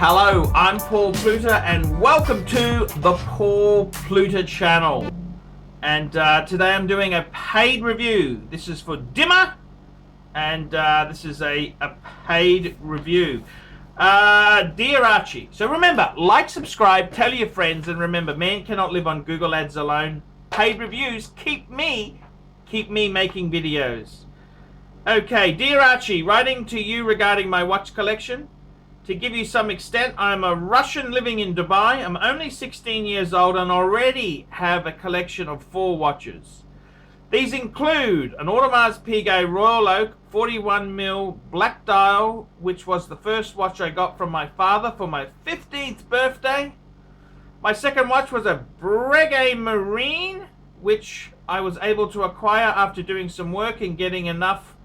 Hello, I'm Paul Pluta and welcome to the Paul Pluta channel. And today I'm doing a paid review. This is for Dimmer and this is a paid review. Dear Archie, so remember, like, subscribe, tell your friends, and remember, man cannot live on Google ads alone. Paid reviews keep me making videos. Okay, dear Archie, writing to you regarding my watch collection. To give you some extent, I'm a Russian living in Dubai. I'm only 16 years old and already have a collection of 4 watches. These include an Audemars Piguet Royal Oak 41mm black dial, which was the first watch I got from my father for my 15th birthday. My second watch was a Breguet Marine, which I was able to acquire after doing some work and getting enough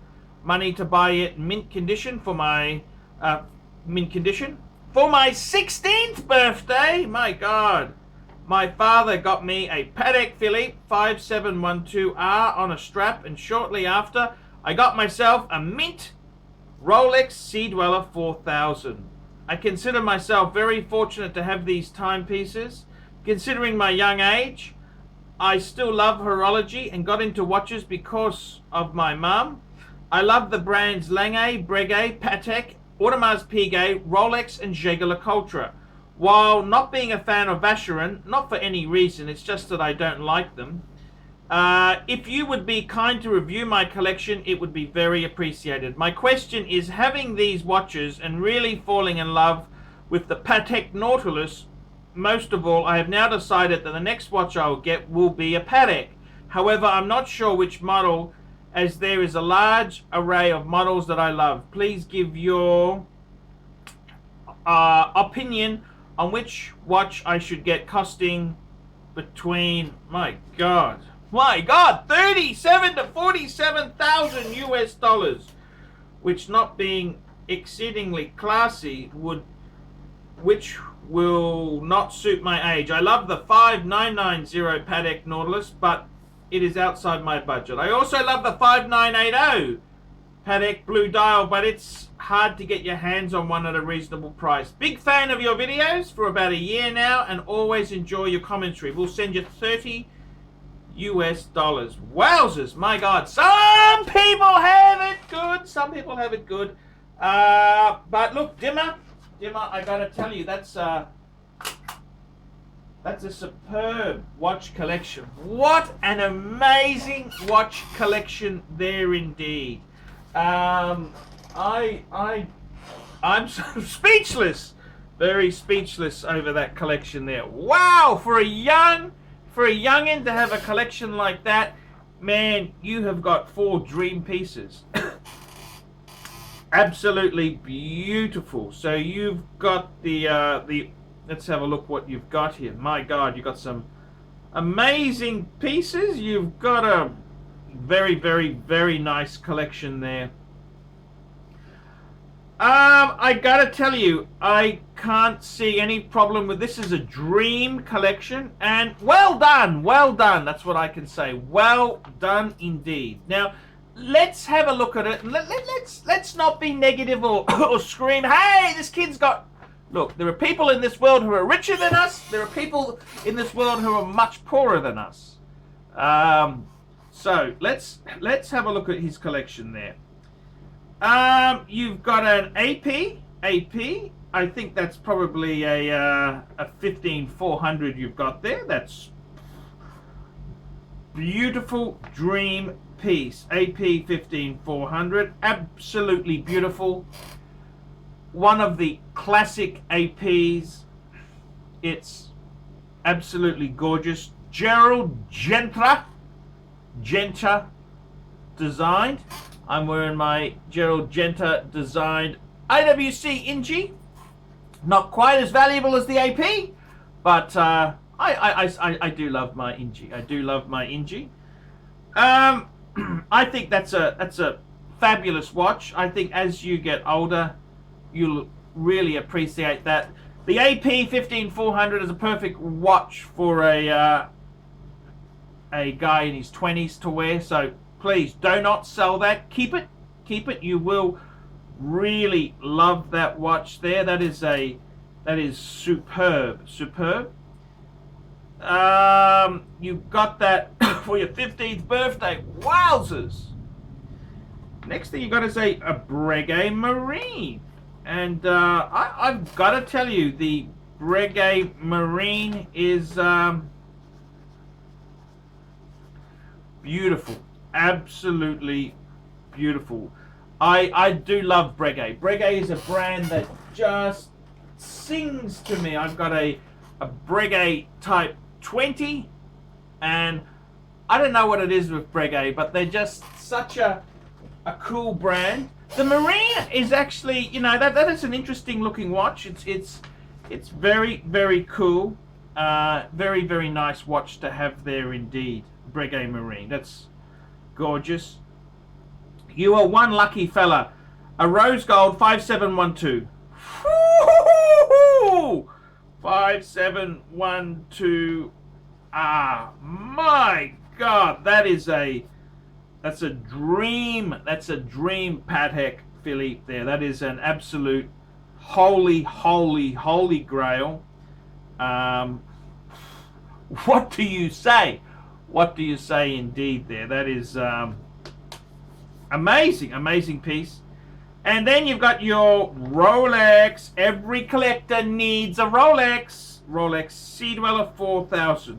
money to buy it mint condition for my For my 16th birthday, my God, my father got me a Patek Philippe 5712R on a strap, and shortly after, I got myself a mint Rolex Sea Dweller 4000. I consider myself very fortunate to have these timepieces. Considering my young age, I still love horology and got into watches because of my mum. I love the brands Lange, Breguet, Patek, Audemars Piguet, Rolex and Jaeger-LeCoultre. While not being a fan of Vacheron, not for any reason, it's just that I don't like them. If you would be kind to review my collection, it would be very appreciated. My question is, having these watches and really falling in love with the Patek Nautilus, most of all, I have now decided that the next watch I will get will be a Patek. However, I'm not sure which model, as there is a large array of models that I love. Please give your opinion on which watch I should get, costing between, my God, 37 to 47,000 US dollars, which, not being exceedingly classy, which will not suit my age. I love the 5990 Patek Nautilus, but it is outside my budget. I also love the 5980 Patek Blue Dial, but it's hard to get your hands on one at a reasonable price. Big fan of your videos for about a year now and always enjoy your commentary. We'll send you 30 US dollars. Wowzers, my God. Some people have it good. Some people have it good. But look, Dimmer, I gotta tell you, that's a superb watch collection. What an amazing watch collection there indeed. I'm so speechless, very speechless over that collection there. Wow, for a youngin to have a collection like that, man, you have got 4 dream pieces. Absolutely beautiful. So you've got the let's have a look what you've got here. My God, you've got some amazing pieces. You've got a very, very, very nice collection there. I gotta tell you, I can't see any problem with this. Is a dream collection, and well done, that's what I can say. Well done indeed. Now let's have a look at it, and let's not be negative or scream, hey, this kid's got... Look, there are people in this world who are richer than us. There are people in this world who are much poorer than us. So let's have a look at his collection there. You've got an AP. I think that's probably a 15400 you've got there. That's beautiful dream piece. AP 15400, absolutely beautiful. One of the classic APs. It's absolutely gorgeous. Gerald Genta designed. I'm wearing my Gerald Genta designed IWC Ingy. Not quite as valuable as the AP, but I do love my Ingy. I do love my Ingy. I think that's a fabulous watch. I think as you get older, you'll really appreciate that. The AP 15400 is a perfect watch for a guy in his 20s to wear. So please do not sell that. Keep it. You will really love that watch there. That is a That is superb, superb. You got that for your 15th birthday. Wowzers! Next thing you got is a Breguet Marine. And I've got to tell you, the Breguet Marine is beautiful. Absolutely beautiful. I do love Breguet. Breguet is a brand that just sings to me. I've got a Breguet Type 20, and I don't know what it is with Breguet, but they're just such a cool brand. The Marine is actually, you know, that is an interesting looking watch. It's very, very cool. Very, very nice watch to have there indeed. Breguet Marine. That's gorgeous. You are one lucky fella. A rose gold 5712. Woo-hoo-hoo-hoo! 5712. Ah, my God, that's a dream. That's a dream Patek Philippe there. That is an absolute holy grail. What do you say? What do you say indeed there? That is amazing piece. And then you've got your Rolex. Every collector needs a Rolex. Rolex Sea Dweller 4000.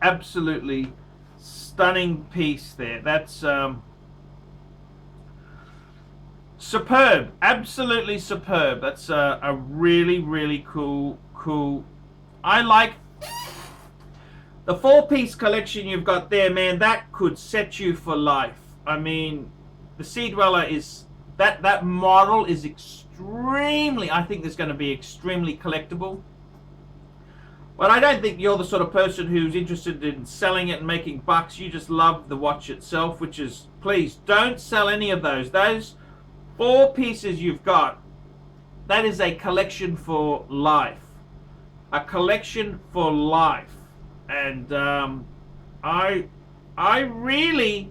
Absolutely stunning piece there. That's superb. Absolutely superb. That's a really cool. I like the 4-piece collection you've got there, man. That could set you for life. I mean, the Sea Dweller is that model is extremely. I think there's going to be extremely collectible. But I don't think you're the sort of person who's interested in selling it and making bucks. You just love the watch itself, which is, please don't sell any of those. Those 4 pieces you've got, that is a collection for life. A collection for life. And I really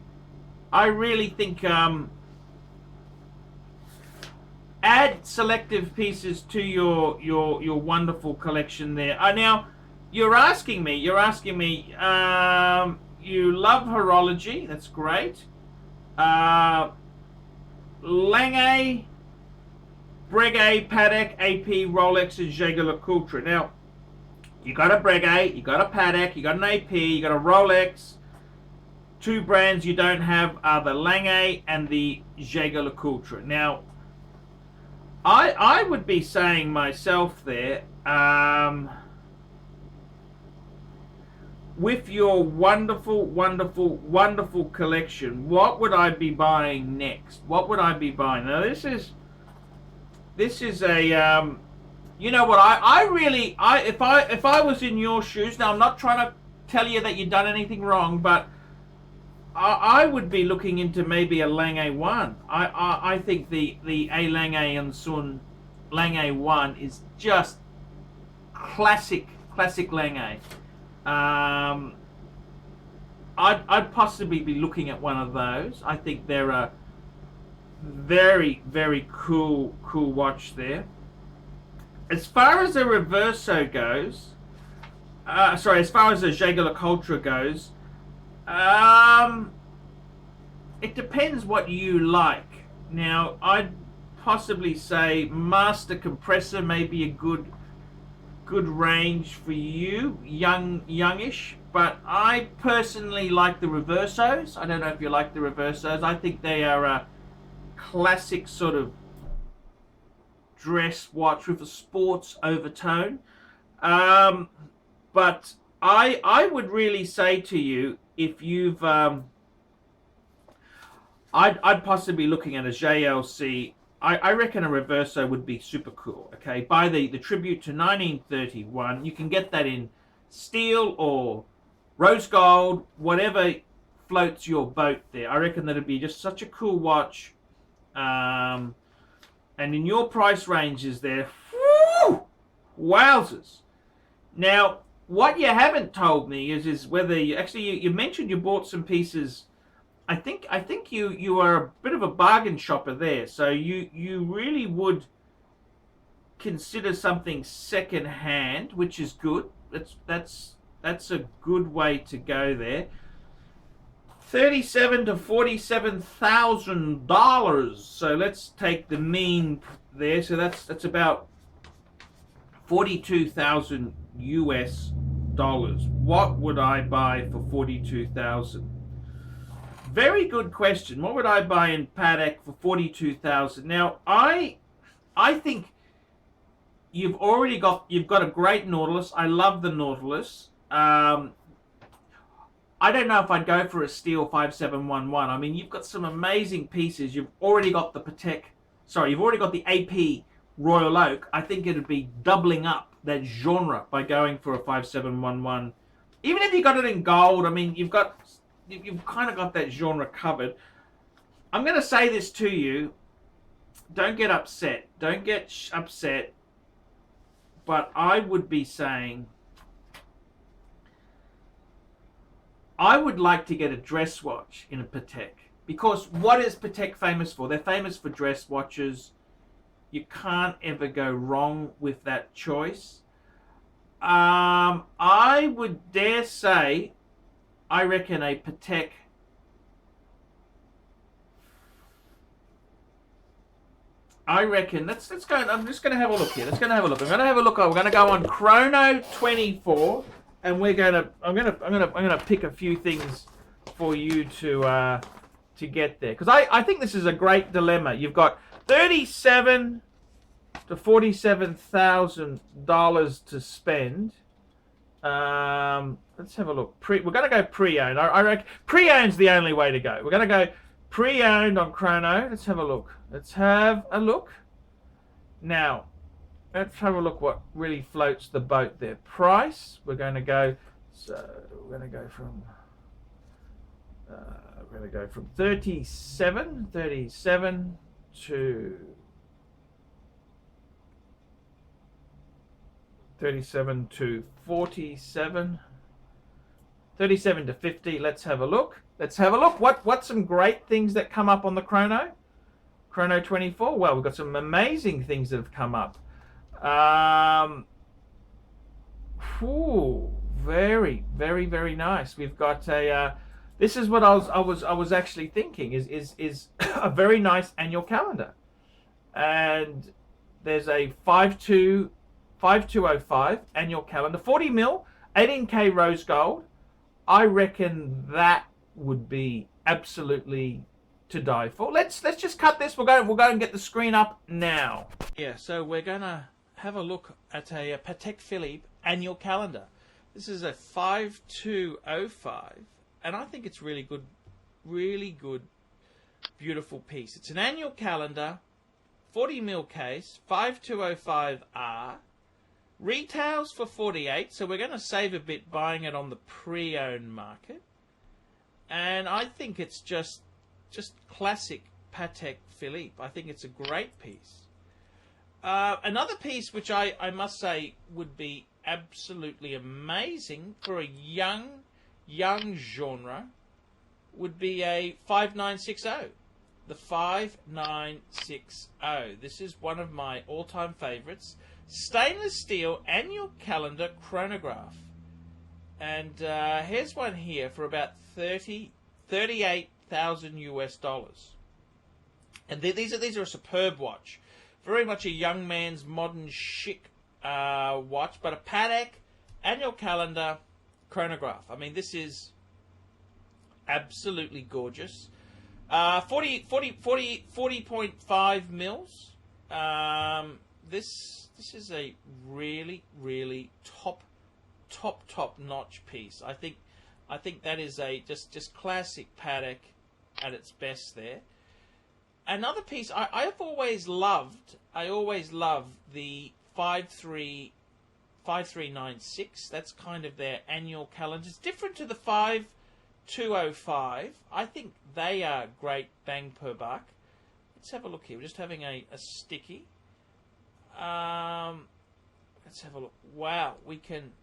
think add selective pieces to your wonderful collection there. Now you're asking me, you love horology. That's great. Lange, Breguet, Patek, AP, Rolex, and JEWELLERY. Now, you got a Breguet, you got a Patek, you got an AP, you got a Rolex. 2 brands you don't have are the Lange and the JEWELLERY. Now, I would be saying myself there, with your wonderful collection, what would I be buying next? What would I be buying? Now, this is a you know what, if I was in your shoes, now I'm not trying to tell you that you've done anything wrong, but I would be looking into maybe a Lange 1. I think the A. Lange & Son Lange 1 is just classic Lange. I'd possibly be looking at one of those. I think they're a very cool watch there. As far as the Reverso goes, as far as the JEWELLERY goes, it depends what you like. Now, I'd possibly say Master Compressor may be a good range for you, youngish. But I personally like the Reversos. I don't know if you like the Reversos. I think they are a classic sort of dress watch with a sports overtone. But I would really say to you, if you've I'd possibly be looking at a JLC. I reckon a Reverso would be super cool. Okay, buy the tribute to 1931. You can get that in steel or rose gold, whatever floats your boat there. I reckon that'd be just such a cool watch. And in your price ranges there, whoo, wowzers. Now, what you haven't told me is whether you mentioned you bought some pieces. I think you are a bit of a bargain shopper there, so you really would consider something second hand, which is good. That's a good way to go there. $37,000 to $47,000. So let's take the mean there. So that's about 42,000 US dollars. What would I buy for 42,000? Very good question. What would I buy in Patek for 42,000? Now I think you've got a great Nautilus. I love the Nautilus. I don't know if I'd go for a steel 5711. I mean, you've got some amazing pieces. You've already got the you've already got the AP Royal Oak. I think it'd be doubling up that genre by going for a 5711. Even if you got it in gold, I mean, you've kind of got that genre covered. I'm going to say this to you. Don't get upset. Don't get upset. But I would be saying, I would like to get a dress watch in a Patek. Because what is Patek famous for? They're famous for dress watches. You can't ever go wrong with that choice. I would dare say, I reckon a Patek let's go. I'm just going to have a look here. Let's go and have a look. I'm going to have a look. We're going to go on Chrono 24. And I'm gonna pick a few things for you to get there, because I think this is a great dilemma. You've got $37,000 to $47,000 to spend. Let's have a look. We're gonna go pre-owned. I reckon pre-owned's the only way to go. We're gonna go pre-owned on Chrono. Let's have a look. Now. Let's have a look what really floats the boat there. Price, we're going to go from 37 to 47, 37 to 50. Let's have a look. What's some great things that come up on the Chrono 24? Well, we've got some amazing things that have come up. Very, very, very nice. We've got a. This is what I was actually thinking is a very nice annual calendar, and there's a 5205 annual calendar, 40 mil, 18K rose gold. I reckon that would be absolutely to die for. Let's just cut this. We'll go and get the screen up now. Yeah, so we're gonna have a look at a Patek Philippe annual calendar. This is a 5205, and I think it's really good, beautiful piece. It's an annual calendar, 40 mil case, 5205R, retails for 48, so we're going to save a bit buying it on the pre-owned market, and I think it's just classic Patek Philippe. I think it's a great piece. Another piece which I must say would be absolutely amazing for a young genre would be a 5960. The 5960. This is one of my all-time favorites. Stainless steel annual calendar chronograph. And here's one here for about $38,000 US dollars. And these are a superb watch. Very much a young man's modern chic watch, but a Patek annual calendar chronograph. I mean, this is absolutely gorgeous. 40.5 mils. This is a really top notch piece. I think that is a just classic Patek at its best there. Another piece I've always loved. I always loved the 5396. That's kind of their annual calendar. It's different to the 5205. I think they are great bang per buck. Let's have a look here. We're just having a sticky. Let's have a look. Wow, we can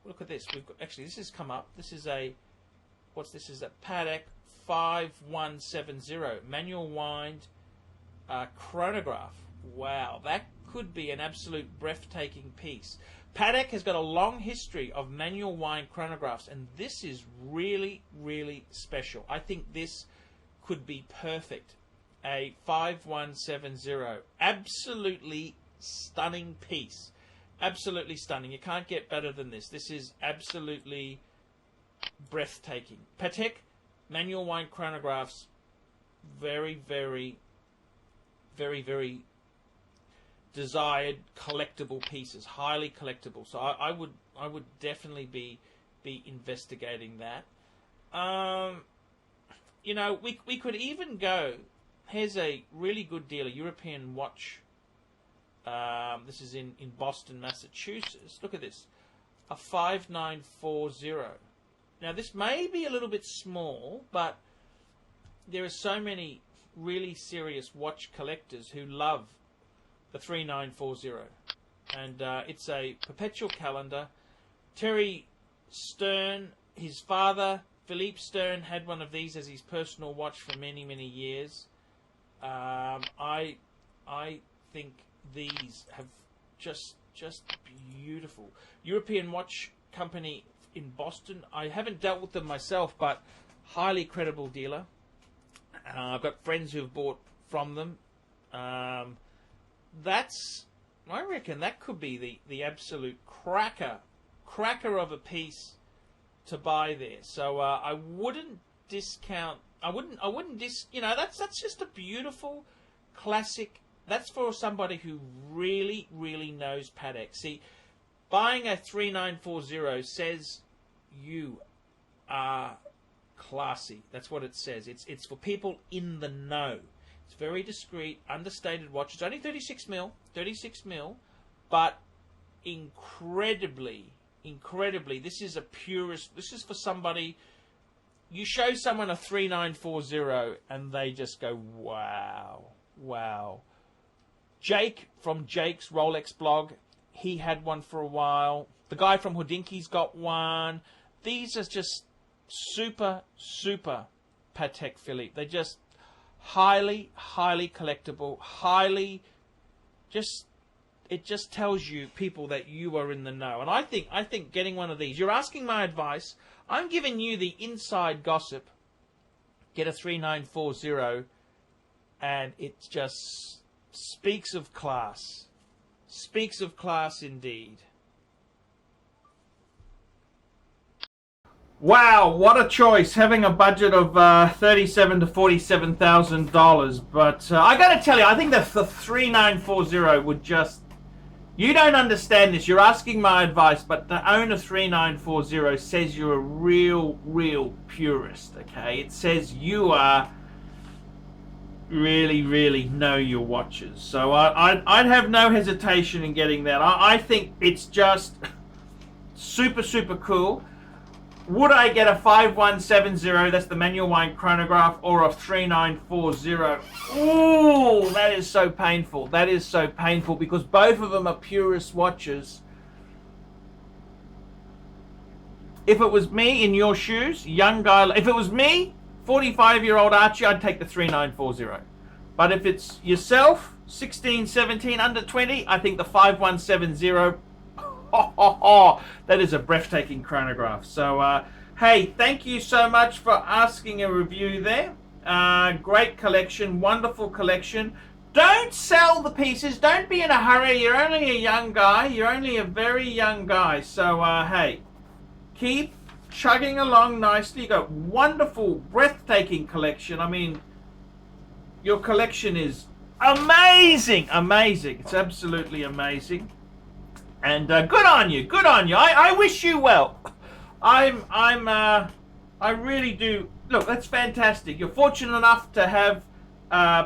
look at this. We've got, actually, this has come up. This is a what's this? Is a Patek 5170 manual wind chronograph. Wow, could be an absolute breathtaking piece. Patek has got a long history of manual wind chronographs, and this is really, really special. I think this could be perfect. A 5170. Absolutely stunning piece. Absolutely stunning. You can't get better than this. This is absolutely breathtaking. Patek manual wind chronographs, very, very, very, very desired collectible pieces, highly collectible. So I would definitely be investigating that. You know, we could even go. Here's a really good deal, a European watch. This is in Boston, Massachusetts. Look at this, a 5940. Now this may be a little bit small, but there are so many really serious watch collectors who love the 3940, and it's a perpetual calendar. Terry Stern, his father Philippe Stern, had one of these as his personal watch for many, many years. I think these have just beautiful. European watch company in Boston. I haven't dealt with them myself, but highly credible dealer. I've got friends who have bought from them. That's, I reckon that could be the absolute cracker of a piece to buy there. So I wouldn't discount. I wouldn't you know, that's just a beautiful classic. That's for somebody who really, really knows Patek. See, buying a 3940 says you are classy. That's what it says. It's for people in the know. It's very discreet, understated watch. It's only 36 mil, but incredibly, this is a purist. This is for somebody. You show someone a 3940 and they just go, wow. Jake from Jake's Rolex blog, he had one for a while. The guy from Houdinki's got one. These are just super Patek Philippe. They're just highly collectible, it just tells you, people, that you are in the know. And I think getting one of these, you're asking my advice, I'm giving you the inside gossip. Get a 3940 and it just speaks of class. Speaks of class indeed. Wow, what a choice, having a budget of $37,000 to $47,000. But I got to tell you, I think that the 3940 would just... You don't understand this. You're asking my advice, but to own a 3940 says you're a real purist, okay? It says you are really know your watches. So I'd have no hesitation in getting that. I think it's just super cool. Would I get a 5170, that's the manual wind chronograph, or a 3940? Ooh, that is so painful. That is so painful, because both of them are purist watches. If it was me in your shoes, young guy, if it was me, 45-year-old Archie, I'd take the 3940. But if it's yourself, 16, 17, under 20, I think the 5170, that is a breathtaking chronograph. So, hey, thank you so much for asking a review there. Great collection, wonderful collection. Don't sell the pieces. Don't be in a hurry. You're only a young guy. You're only a very young guy. So, hey, keep chugging along nicely. You got wonderful, breathtaking collection. I mean, your collection is amazing. It's absolutely amazing. And good on you. I wish you well. I really do. Look, that's fantastic. You're fortunate enough to have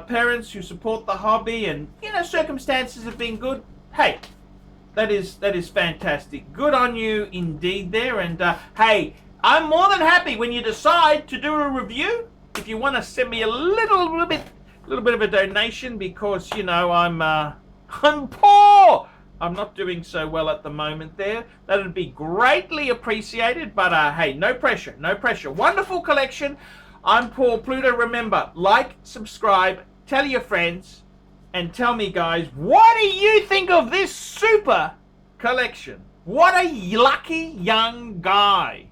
parents who support the hobby, and circumstances have been good. Hey, that is fantastic. Good on you indeed there. And hey, I'm more than happy when you decide to do a review. If you want to send me a little bit of a donation, because I'm poor. I'm not doing so well at the moment there. That would be greatly appreciated, but hey, no pressure. Wonderful collection. I'm Paul Pluta. Remember, like, subscribe, tell your friends. and tell me, guys, what do you think of this super collection? What a lucky young guy.